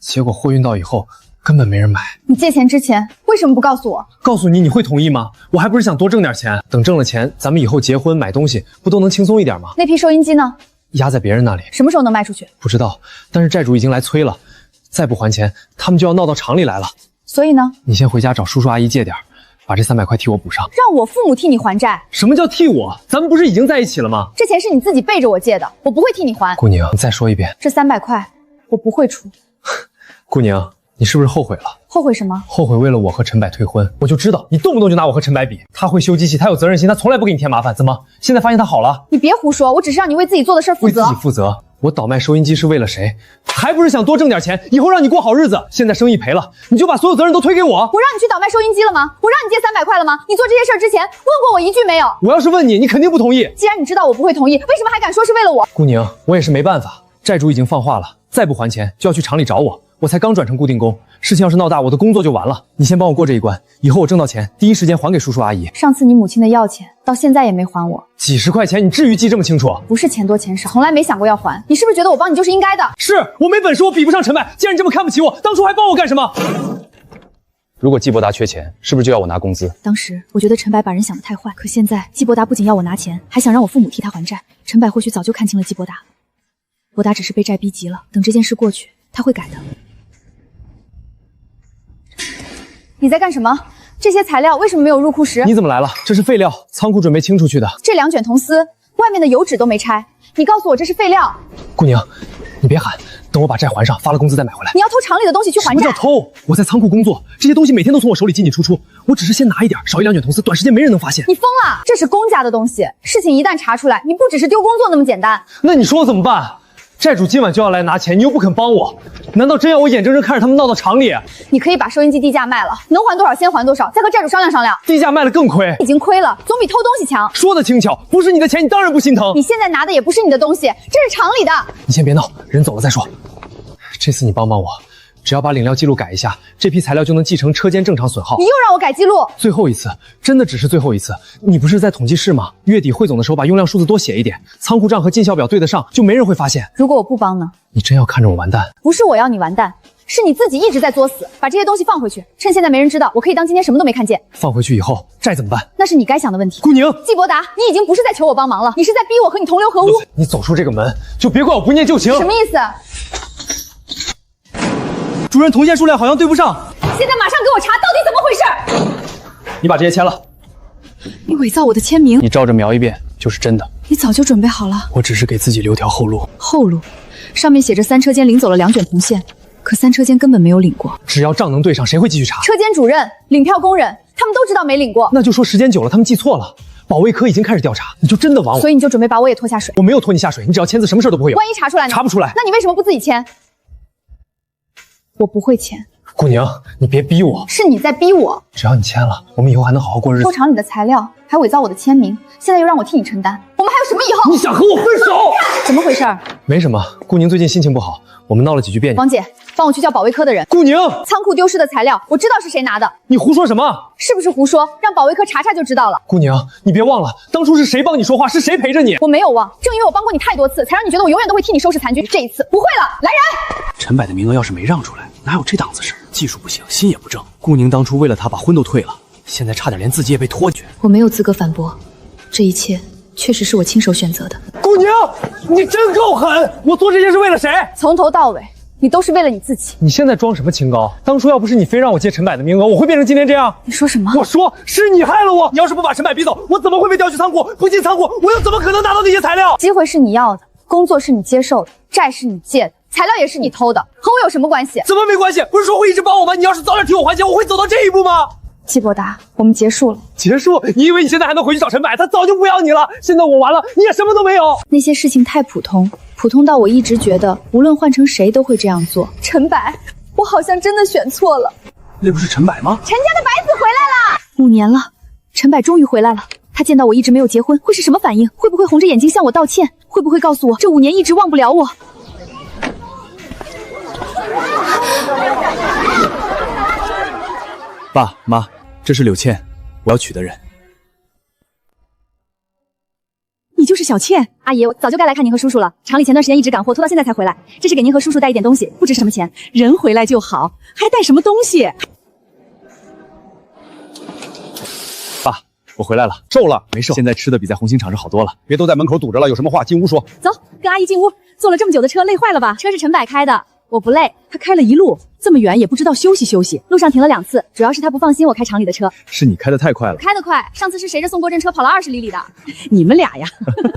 G: 結果貨運到以後，根本沒人買。
E: 你借錢之前為什麼不告訴我？
G: 告訴你，你會同意嗎？我還不是想多掙點錢，等掙了錢，咱們以後結婚買東西不都能輕鬆一點嗎？
E: 那批收音機呢？
G: 壓在別人那裡。
E: 什麼時候能賣出去？
G: 不知道，但是債主已經來催了，再不還錢，他們就要鬧到廠裡來了。
E: 所以呢？
G: 你先回家找叔叔阿姨借點，把這300塊替我補上。
E: 讓我父母替你還債？
G: 什麼叫替我？咱們不是已經在一起了嗎？
E: 這錢是你自己背着我借的，我不會替你還。
G: 顧寧，你再說一遍，
E: 這300塊我不會出。
G: 顧寧，你是不是後悔了？
E: 後悔什麼？
G: 後悔為了我和陳柏退婚。我就知道你动不動就拿我和陳柏比。他會修機器，他有責任心，他從來不給你添麻煩。怎麼現在發現他好了？
E: 你別胡說，我只是讓你為自己做的事負責。
G: 為自己負責？我倒賣收音機是為了誰？還不是想多掙點錢，以後讓你過好日子。現在生意賠了，你就把所有責任都推給我？
E: 我讓你去倒賣收音機了嗎？我讓你借300塊了嗎？你做這些事兒之前問過我一句沒有？
G: 我要是問你，你肯定不同意。
E: 既然你知道我不會同意，為什麼還敢說是為了我？
G: 顧寧，我也是沒辦法，債主已經放話了，再不還錢就要去廠裡找我。我才剛轉成固定工，事情要是鬧大，我的工作就完了。你先幫我過這一關，以後我掙到錢，第一時間還給叔叔阿姨。
E: 上次你母親的藥錢到現在也沒還我，
G: 幾十塊錢，你至於記這麼清楚？
E: 不是錢多錢少，從來沒想過要還。你是不是覺得我幫你就是應該的？
G: 是我沒本事，我比不上陳柏。既然你這麼看不起我，當初還幫我幹什麼？如果季伯達缺錢，是不是就要我拿工資？
E: 當時我覺得陳柏把人想得太壞，可現在季伯達不僅要我拿錢，還想讓我父母替他還債。陳柏或許早就看清了季伯達，伯達只是被債逼急了。等這件事過去，他會改的。你在幹什麼？這些材料為什麼沒有入庫時？
G: 你怎麼來了？這是廢料，倉庫準備清出去的。
E: 這2卷銅絲，外面的油紙都沒拆。你告訴我這是廢料。
G: 顧寧，你別喊，等
I: 等我把債還上，發了工資再買回來。
B: 你要偷廠裡的東西去還債？
I: 什麼叫偷？我在倉庫工作，這些東西每天都從我手裡進進出出，我只是先拿一點，少1-2卷銅絲，短時間沒人能發現。
B: 你瘋了！這是公家的東西，事情一旦查出來，你不只是丟工作那麼簡單。
I: 那你說我怎麼辦？債主今晚就要來拿錢，你又不肯幫我，難道真要我眼睁睁看着他们鬧到厂裡？
B: 你可以把收音机低價賣了，能還多少先還多少，再和債主商量商量。
I: 低價賣了更虧，
B: 已经亏了，总比偷東西强。
I: 說的輕巧，不是你的錢，你當然不心疼。
B: 你現在拿的也不是你的東西，這是廠裡的。
I: 你先別鬧，人走了再說。這次你幫幫我，只要把領料記錄改一下，這批材料就能繼承車間正常損耗。
B: 你又讓我改記錄，
I: 最後一次，真的只是最後一次。你不是在統計室嗎？月底汇總的時候把用量數字多寫一點，倉庫賬和进效表對得上，就沒人會發現。
B: 如果我不幫呢？
I: 你真要看着我完蛋？
B: 不是我要你完蛋，是你自己一直在作死。把這些東西放回去，趁現在沒人知道，我可以當今天什麼都沒看見。
I: 放回去以後債怎麼辦？
B: 那是你該想的問題。
I: 顧寧，
B: 季伯達，你已經不是在求我幫忙了，你是在逼我和你同流合污。
I: 你走出這個門，就別怪我不念舊情。
B: 什麼意思？
G: 主任，銅線數量好像對不上。
B: 現在馬上給我查，到底怎么回事？
G: 你把这些签了。
E: 你伪造我的簽名，
I: 你照着描一遍就是真的。
E: 你早就準備好了。
I: 我只是給自己留條後路。
E: 後路，上面寫着3車間領走了2卷銅線，可3車間根本沒有領過。
I: 只要賬能對上，誰會繼續查？
B: 車間主任、領票工人，他們都知道沒領過。
I: 那就說時間久了，他們記錯了。保衛科已經開始調查，你就真的亡我。
B: 所以你就準備把我也拖下水？
I: 我沒有拖你下水，你只要簽字，什麼事都不會有。
B: 萬一查出來呢？
I: 查不出來。
B: 那你為什麼不自己簽？我不會簽。
I: 顧寧，你別逼我。
B: 是你在逼我。
I: 只要你簽了，我們以後還能好好過日子。
B: 偷廠裡的材料，還偽造我的簽名，現在又讓我替你承擔，我們還有什麼以後？
I: 你想和我分手？
B: 怎麼回事？
I: 沒什麼，顧寧最近心情不好，我們鬧了幾句別扭。
B: 王姐，幫我去叫保衛科的人。
I: 顧寧，
B: 倉庫丟失的材料，我知道是誰拿的。
I: 你胡說什麼？
B: 是不是胡說？讓保衛科查查就知道了。
I: 顧寧，你別忘了，當初是誰幫你說話，是誰陪着你？
B: 我沒有忘，正因為我幫過你太多次，才讓你覺得我永遠都會替你收拾殘局。這一次不會了，來人！
D: 陳柏的名額要是沒讓出來，哪有這檔子事？技術不行，心也不正。顧寧當初為了他把婚都退了，現在差點連自己也被拖進去。
E: 我沒有資格反駁，這一切確實是我親手選擇的。
I: 顧寧，你真夠狠！我做這些是為了誰？
B: 從頭到尾，你都是為了你自己。
I: 你現在裝什麼清高？當初要不是你非讓我接陳柏的名額，我會變成今天這樣。
B: 你說什麼？
I: 我說是你害了我。你要是不把陳柏逼走，我怎麼會被調去倉庫？不進倉庫，我又怎麼可能拿到那些材料？
B: 機會是你要的，工作是你接受的，債是你借的，材料也是你偷的，和我有什麼關係？
I: 怎麼沒關係？不是說會一直幫我嗎？你要是早點替我還錢，我會走到這一步嗎？
B: 季伯達，我們結束了。
I: 結束？你以為你現在還能回去找陳柏？他早就不要你了。現在我完了，你也什麼都沒有。
E: 那些事情太普通，普通到我一直覺得，無論換成誰都會這樣做。
B: 陳柏，我好像真的選錯了。
D: 那不是陳柏嗎？
B: 陳家的白子回來了。
E: 5年了，陳柏終於回來了。他見到我一直沒有結婚，會是什麼反應？會不會紅着眼睛向我道歉？會不會告訴我這5年一直忘不了我？
C: 爸媽，這是柳倩，我要娶的人。
E: 你就是小倩。阿姨，我早就該來看您和叔叔了。廠裡前段時間一直趕貨，拖到現在才回來。這是給您和叔叔帶一點東西，不值什麼錢。人回來就好，還帶什麼東西？
C: 爸，我回来了，瘦了，沒瘦，現在吃的比在紅星廠是好多了。
F: 別都在門口堵着了，有什麼話進屋說。
E: 走，跟阿姨進屋。坐了這麼久的車，累壞了吧？車是陳柏開的，我不累，他開了一路這麼遠，也不知道休息休息。路上停了2次，主要是他不放心我開廠裡的車。
C: 是你開得太快了。
B: 開得快，上次是誰着宋國珍車跑了20里里的？
E: 你們倆呀。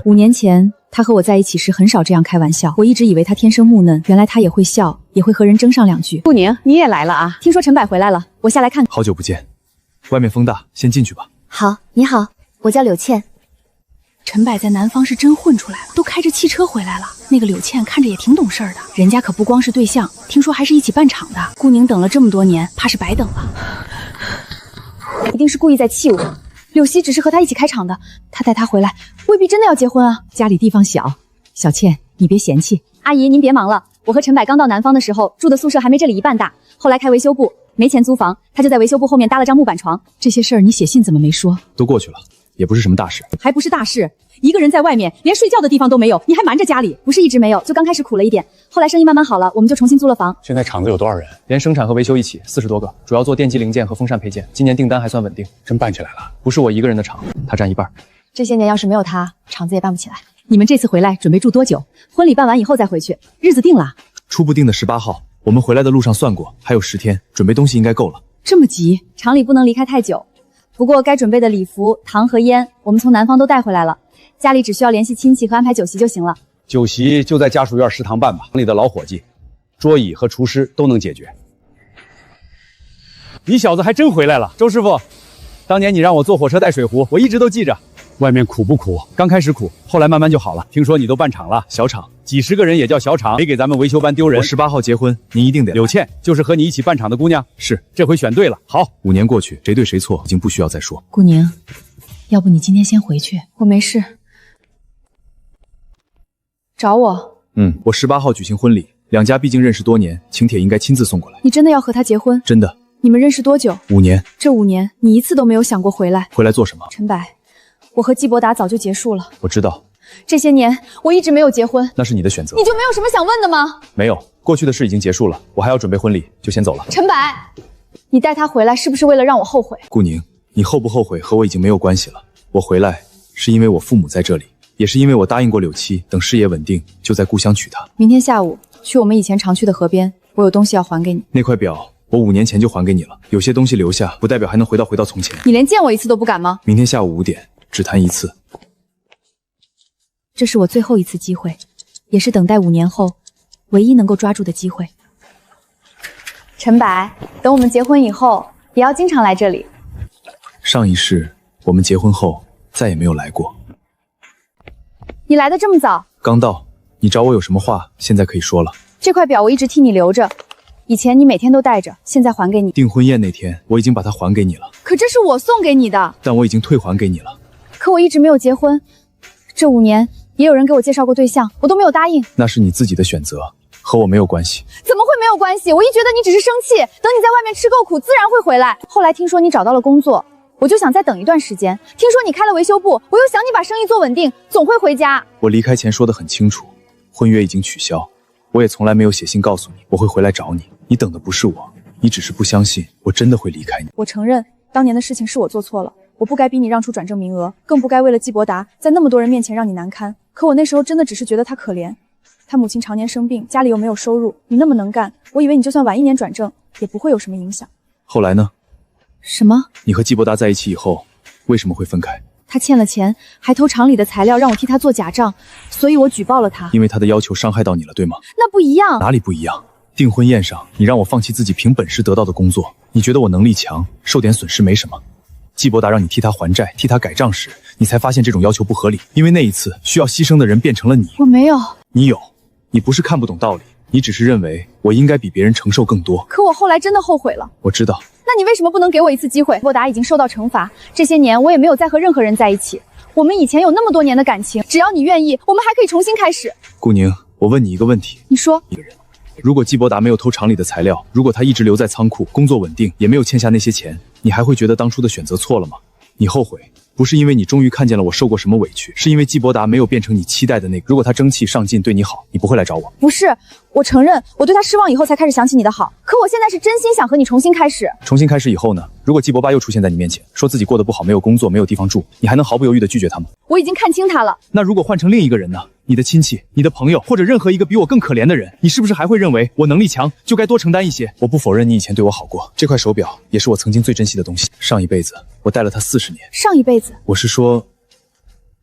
E: 5年前他和我在一起時很少這樣開玩笑，我一直以為他天生木嫩，原來他也會笑，也會和人爭上2句。
B: 顧寧，你也來了啊？
E: 聽說陳柏回來了，我下來看看。
C: 好久不見，外面風大，先進去吧。
B: 好，你好，我叫柳倩。
E: 陳柏在南方是真混出來了，都開着汽車回來了。那個柳倩看着也挺懂事的，人家可不光是對象，聽說還是一起辦廠的。顧寧等了這麼多年，怕是白等了。
B: 一定是故意在氣我。柳溪只是和他一起開廠的，他帶他回來，未必真的要結婚啊。
E: 家裡地方小，小倩你別嫌棄。
B: 阿姨您別忙了，我和陳柏剛到南方的時候，住的宿舍還沒這裡一半大，後來開維修部，沒錢租房，他就在維修部後面搭了張木板床。
E: 這些事兒你寫信怎麼沒說？
C: 都過去了，也不是什麼大事。
E: 還不是大事？一個人在外面，連睡覺的地方都沒有，你還瞞着家裡？
B: 不是一直沒有，就剛開始苦了一點，後來生意慢慢好了，我們就重新租了房。
J: 現在廠子有多少人？
G: 連生產和維修一起40多個，主要做電機零件和風扇配件。今年訂單還算穩定，
J: 真辦起來了。
G: 不是我一個人的廠，他占一半。
B: 這些年要是沒有他，廠子也辦不起來。
E: 你們這次回來準備住多久？
B: 婚禮辦完以後再回去，
E: 日子定了。
C: 初步定的18號，我們回來的路上算過，還有10天，準備東西應該夠了。
E: 這麼急？
B: 廠裡不能離開太久，不過該準備的禮服、糖和煙，我們從南方都帶回來了。家裡只需要聯繫親戚和安排酒席就行了。
F: 酒席就在家屬院食堂辦吧，廠裡的老伙計，
G: 桌椅和廚師都能解決。你小子還真回來了，周師傅，當年你讓我坐火車帶水壺，我一直都記着。外面苦不苦？刚開始苦，後來慢慢就好了。聽說你都辦廠了，小廠幾十個人也叫小廠，沒給咱們維修班丟人。
C: 我18號結婚，您一定得來。
G: 柳倩就是和你一起辦廠的姑娘，
C: 是，
G: 這回選對了。好
C: ，5年過去，誰對誰錯已經不需要再說。
E: 顧寧，要不你今天先回去？
B: 我没事。找我？
C: 我18號舉行婚禮，兩家畢竟認識多年，請帖應該親自送過來。
B: 你真的要和他結婚？
C: 真的。
B: 你們認識多久
C: ？5年。
B: 這5年，你一次都沒有想過回來？
C: 回來做什麼？
B: 陳柏，我和季伯達早就結束了。
C: 我知道。
B: 這些年我一直沒有結婚，
C: 那是你的選擇。
B: 你就沒有什麼想問的嗎？
C: 沒有，過去的事已經結束了，我還要準備婚禮，就先走了。
B: 陳柏，你帶他回來是不是為了讓我後悔？
C: 顧寧，你後不後悔和我已經沒有關係了。我回來是因為我父母在這裡，也是因為我答應過柳七，等事業穩定就在故鄉娶她。
B: 明天下午去我們以前常去的河邊，我有東西要還給你。
C: 那塊表我5年前就還給你了，有些東西留下，不代表還能回到從前。
B: 你連見我一次都不敢嗎？
C: 明天下午5點，只談一次。
B: 這是我最後一次機會，也是等待5年後唯一能夠抓住的機會。陳柏，等我們結婚以後，也要經常來這裡。
C: 上一世我們結婚後再也沒有來過。
B: 你來的這麼早？
C: 剛到。你找我有什麼話，現在可以說了。
B: 這塊表我一直替你留着，以前你每天都戴着，現在還給你。
C: 訂婚宴那天我已經把它還給你了。
B: 可這是我送給你的。但
C: 我已经退還給你了。
B: 可我一直沒有結婚，這5年也有人給我介紹過對象，我都沒有答應。
C: 那是你自己的選擇，和我沒有關係。
B: 怎麼會沒有關係？我一覺得你只是生氣，等你在外面吃夠苦，自然會回來。後來聽說你找到了工作，我就想再等一段時間。聽說你開了維修部，我又想你把生意做穩定，總會回家。
C: 我離開前說得很清楚，婚約已經取消，我也從來沒有寫信告訴你我會回來找你。你等的不是我，你只是不相信我真的會離開你。
B: 我承認當年的事情是我做錯了，我不該逼你讓出轉正名額，更不該為了季伯達在那麼多人面前讓你難堪。可我那時候真的只是覺得他可憐，他母親常年生病，家裡又沒有收入，你那麼能幹，我以為你就算晚1年轉正也不會有什麼影響。
C: 後來呢？
B: 什麼？
C: 你和季伯達在一起以後為什麼會分開？
B: 他欠了錢，還偷廠裡的材料讓我替他做假賬，所以我舉報了他。
C: 因為他的要求傷害到你了，對嗎？
B: 那不一樣。
C: 哪裡不一樣？訂婚宴上你讓我放棄自己憑本事得到的工作，你覺得我能力強，受點損失沒什麼。季伯達讓你替他還債，替他改賬時，你才發現這種要求不合理，因為那一次需要犧牲的人變成了你。
B: 我沒有。
C: 你有，你不是看不懂道理，你只是認為我應該比別人承受更多。
B: 可我後來真的後悔了。
C: 我知道。
B: 那你為什麼不能給我一次機會？伯達已經受到懲罰，這些年我也沒有再和任何人在一起。我們以前有那麼多年的感情，只要你願意，我們還可以重新開始。
C: 顧寧，我問你一個問題。
B: 你說。
C: 一個人，如果季伯達沒有偷廠裡的材料，如果他一直留在倉庫，工作穩定，也沒有欠下那些錢，你還會覺得當初的選擇錯了嗎？你後悔，不是因為你終於看見了我受過什麼委屈，是因為季伯達沒有變成你期待的那個。如果他爭氣上進，對你好，你不會來找我。
B: 不是，我承認我對他失望以後才開始想起你的好，可我現在是真心想和你重新開始。
C: 重新開始以後呢？如果季伯爸又出現在你面前，說自己過得不好，沒有工作，沒有地方住，你還能毫不猶豫地拒絕他嗎？
B: 我已經看清他了。
C: 那如果換成另一個人呢？你的親戚、你的朋友，或者任何一個比我更可憐的人，你是不是還會認為我能力強，就該多承擔一些？我不否認你以前對我好過，這塊手錶也是我曾經最珍惜的東西。上一輩子我戴了它40年。上一輩子？我是說，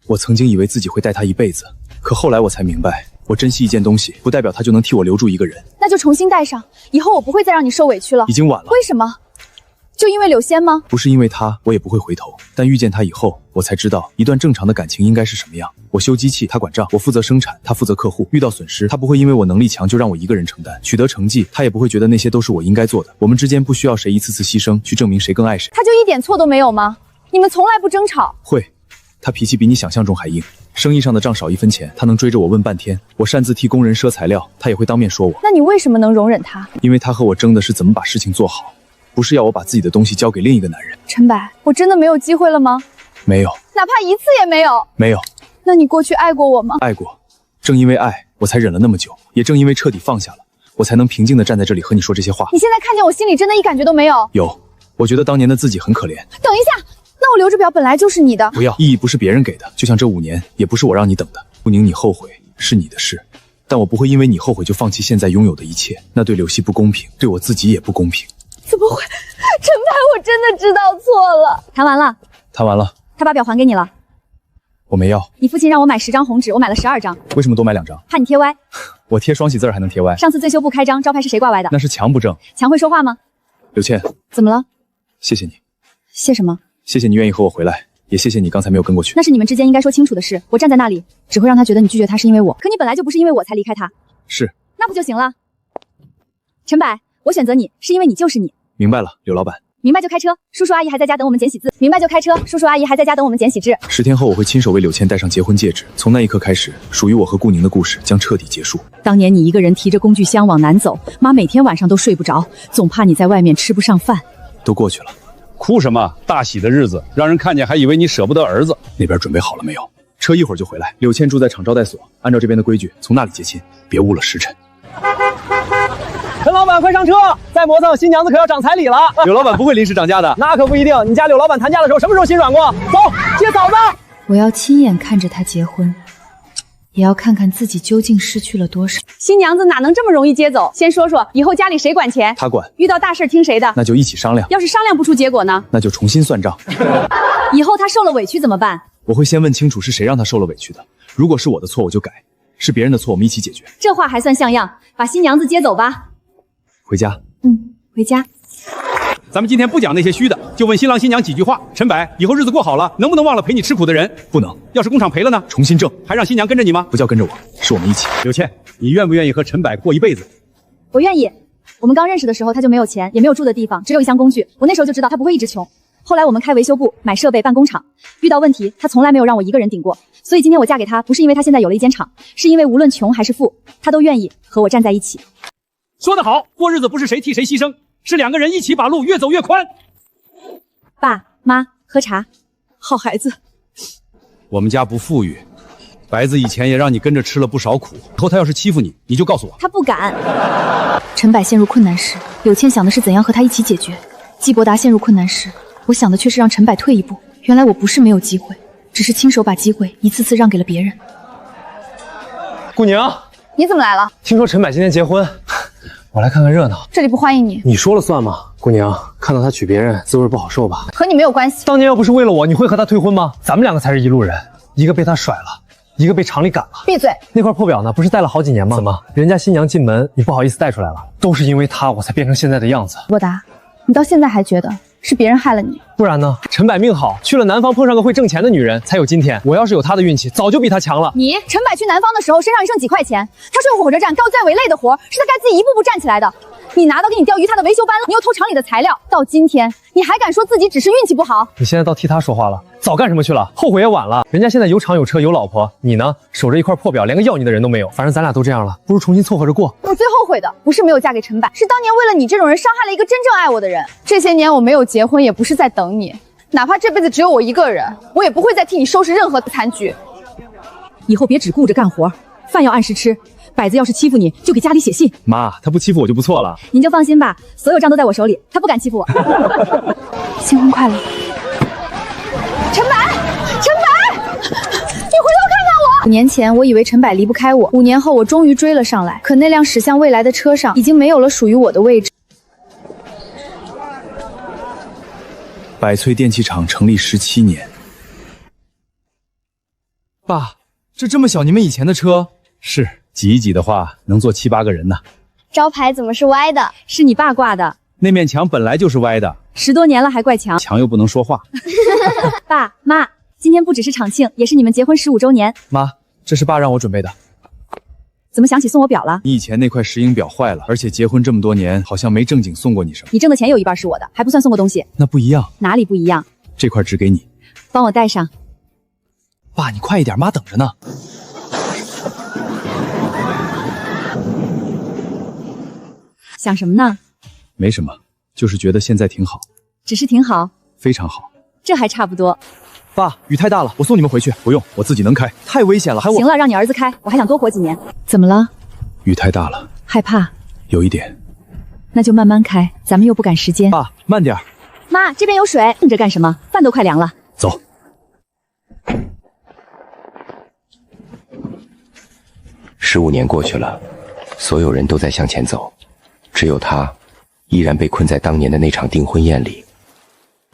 C: 我曾經以為自己會戴它一輩子，可後來我才明白，我珍惜一件東西，不代表它就能替我留住一個人。那就重新戴上，以後我不會再讓你受委屈了。已經晚了。為什麼？就因為柳仙嗎？不是因为他，我也不會回頭。但遇見他以後，我才知道一段正常的感情應該是什麼樣。我修機器，他管賬；我負責生產，他負責客戶。遇到損失，他不會因為我能力強就讓我一個人承擔；取得成績，他也不會覺得那些都是我應該做的。我們之間不需要誰一次次犧牲去證明誰更愛誰。他就一點錯都沒有嗎？你們從來不爭吵。會，他脾氣比你想象中還硬。生意上的賬少1分錢，他能追着我問半天。我擅自替工人賒材料，他也會當面說我。那你為什麼能容忍他？因為他和我爭的是怎麼把事情做好。不是要我把自己的東西交給另一個男人。陳柏，我真的沒有機會了嗎？沒有，哪怕一次也沒有。沒有。那你過去愛過我嗎？愛過，正因為愛，我才忍了那麼久，也正因為徹底放下了，我才能平靜地站在這裡和你說這些話。你現在看見我心裡真的一感覺都沒有？有，我覺得當年的自己很可憐。等一下，那我留着表本來就是你的。不要，意義不是別人給的，就像這5年也不是我讓你等的。顧寧，你後悔是你的事，但我不會因為你後悔就放棄現在擁有的一切，那對柳溪不公平，對我自己也不公平。怎麼會？陳柏，我真的知道錯了。談完了。談完了。他把表還給你了。
G: 我沒要。
E: 你父親讓我買10張紅紙，我買了12張。
G: 為什麼多買2張？
E: 怕你貼歪。
G: 我貼雙喜字還能貼歪？
E: 上次醉修部開張，招牌是誰掛歪的？
G: 那是牆不正。
E: 牆会说話吗？
G: 柳倩，
E: 怎麼了？
G: 謝謝你。
E: 謝什麼？
G: 謝謝你願意和我回來，也謝謝你剛才沒有跟過去。
E: 那是你們之間應該說清楚的事。我站在那裡，只會讓他覺得你拒絕他是因為我，可你本來就不是因為我才離開他。
G: 是。
E: 那不就行了？陳柏，我選擇你是因為你就是你。
G: 明白了，柳老板。
E: 明白就開車，叔叔阿姨還在家等我們剪喜字。明白就開車，叔叔阿姨還在家等我們剪喜字。
G: 10天後，我會親手為柳倩戴上結婚戒指。從那一刻開始，屬於我和顧寧的故事將徹底結束。
E: 當年你一個人提着工具箱往南走，媽每天晚上都睡不着，總怕你在外面吃不上飯。
G: 都過去了，
F: 哭什麼？大喜的日子，讓人看見還以為你捨不得兒子。
G: 那邊準備好了沒有？車一會兒就回來。柳倩住在厂招待所，按照這邊的規矩，從那裡接親，別誤了時辰。
I: 陳老板，快上車！再磨蹭，新娘子可要漲彩禮了。
G: 柳老板不会临时涨價的，
I: 那可不一定。你家柳老板谈价的时候，什么时候心软过？走，接嫂子。
B: 我要親眼看着他結婚，也要看看自己究竟失去了多少。
E: 新娘子哪能這麼容易接走？先說說以後家裡誰管錢？
G: 他管。
E: 遇到大事聽誰的？
G: 那就一起商量。
E: 要是商量不出結果呢？
G: 那就重新算賬。
E: 以後他受了委屈怎麼辦？
G: 我會先問清楚是誰讓他受了委屈的，如果是我的錯我就改，是別人的錯我們一起解決。
E: 這話還算像樣，把新娘子接走吧。
G: 回家。
E: 回家。
F: 咱們今天不講那些虛的，就問新郎新娘幾句話。陳柏，以後日子過好了，能不能忘了陪你吃苦的人？
G: 不能。
F: 要是工廠賠了呢？
G: 重新掙。
F: 還讓新娘跟着你嗎？
G: 不叫跟着我，是我們一起。
F: 柳倩，你願不願意和陳柏過一輩子？
E: 我願意。我們剛認識的時候，他就沒有錢，也沒有住的地方，只有一箱工具。我那時候就知道他不會一直窮。後來我們開維修部，買設備，辦工廠，遇到問題，他從來沒有讓我一個人頂過。所以今天我嫁給他，不是因為他現在有了一間廠，是因為無論窮還是富，他都願意和我站在一起。
F: 說得好，過日子不是誰替誰犧牲，是2個人一起把路越走越寬。
E: 爸媽，喝茶。好孩子。
F: 我們家不富裕，白子以前也讓你跟着吃了不少苦，以後他要是欺負你，你就告訴我。
E: 他不敢。
B: 陳柏陷入困難時，柳倩想的是怎樣和他一起解決；季伯達陷入困難時，我想的卻是讓陳柏退一步。原來我不是沒有機會，只是親手把機會一次次讓給了別人。
I: 顧寧，
B: 你怎麼來了？
I: 聽說陳柏今天結婚，我來看看熱鬧。
B: 這裡不歡迎你。
I: 你說了算嗎？顧寧，看到他娶別人，滋味不好受吧？
B: 和你沒有關係。
I: 當年要不是為了我，你會和他退婚嗎？咱們2個才是一路人，一個被他甩了，一個被廠裡趕了。
B: 閉嘴！
I: 那塊破表呢？不是戴了好幾年嗎？怎麼，人家新娘進門，你不好意思帶出來了？都是因為他，我才變成現在的樣子。
B: 伯達，你到現在還覺得是別人害了你？
I: 不然呢？陳柏命好，去了南方碰上個會掙錢的女人，才有今天。我要是有他的運氣，早就比他強了。
B: 你陳柏去南方的時候，身上一剩幾塊錢，他順火車站高栽為累的活，是他該自己一步步站起來的。你拿到給你釣魚他的維修班了，你又偷廠裡的材料，到今天你還敢說自己只是運氣不好？
I: 你現在倒替他說話了，早幹什麼去了？後悔也晚了。人家現在有廠有車有老婆，你呢？守着一塊破表，連個要你的人都沒有。反正咱倆都這樣了，不如重新湊合着過。
B: 我最後悔的不是沒有嫁給陳柏，是當年為了你這種人傷害了一個真正愛我的人。這些年我沒有結婚，也不是在等你，哪怕這輩子只有我一個人，我也不會再替你收拾任何的殘局。
E: 以後別只顧着幹活，飯要按時吃。柏子要是欺負你，就給家裡寫信。
G: 媽，他不欺負我就不錯了。
E: 您就放心吧，所有賬都在我手裡，他不敢欺負我。
B: 新婚快樂，陈柏，陈柏，你回头看看我。5年前我以為陳柏離不開我，5年後我終於追了上來，可那輛駛向未來的車上已經沒有了屬於我的位置。
G: 百萃電器廠成立17年。
C: 爸，這麼小，你們以前的車？
G: 是，擠一擠的話能坐7、8個人呢。
B: 招牌怎麼是歪的？
E: 是你爸掛的。
G: 那面牆本來就是歪的
E: ，10多年了還怪牆。
G: 牆又不能說話。
E: 爸媽，今天不只是廠慶，也是你們結婚15周年。
C: 媽，這是爸讓我準備的。
E: 怎麼想起送我表了？
G: 你以前那塊石英表壞了，而且結婚這麼多年，好像沒正經送過你什麼。
E: 你掙的錢有一半是我的，還不算送過東西。
G: 那不一樣。
E: 哪裡不一樣？
G: 這塊只給你，
E: 幫我帶上。
C: 爸，你快一點，媽等着呢。
E: 想什麼呢？
G: 沒什麼，就是覺得現在挺好。
E: 只是挺好。
G: 非常好。
E: 這還差不多。
C: 爸，雨太大了，我送你們回去。
G: 不用，我自己能開。
C: 太危險了，還我。
E: 行了，讓你兒子開，我還想多活幾年。怎麼了？
G: 雨太大了。
E: 害怕？
G: 有一點。
E: 那就慢慢開，咱們又不趕時間。
C: 爸，慢點。
E: 媽，這邊有水，等着幹什麼？飯都快涼了。
G: 走。
J: 15年過去了，所有人都在向前走，只有他依然被困在當年的那場訂婚宴裡。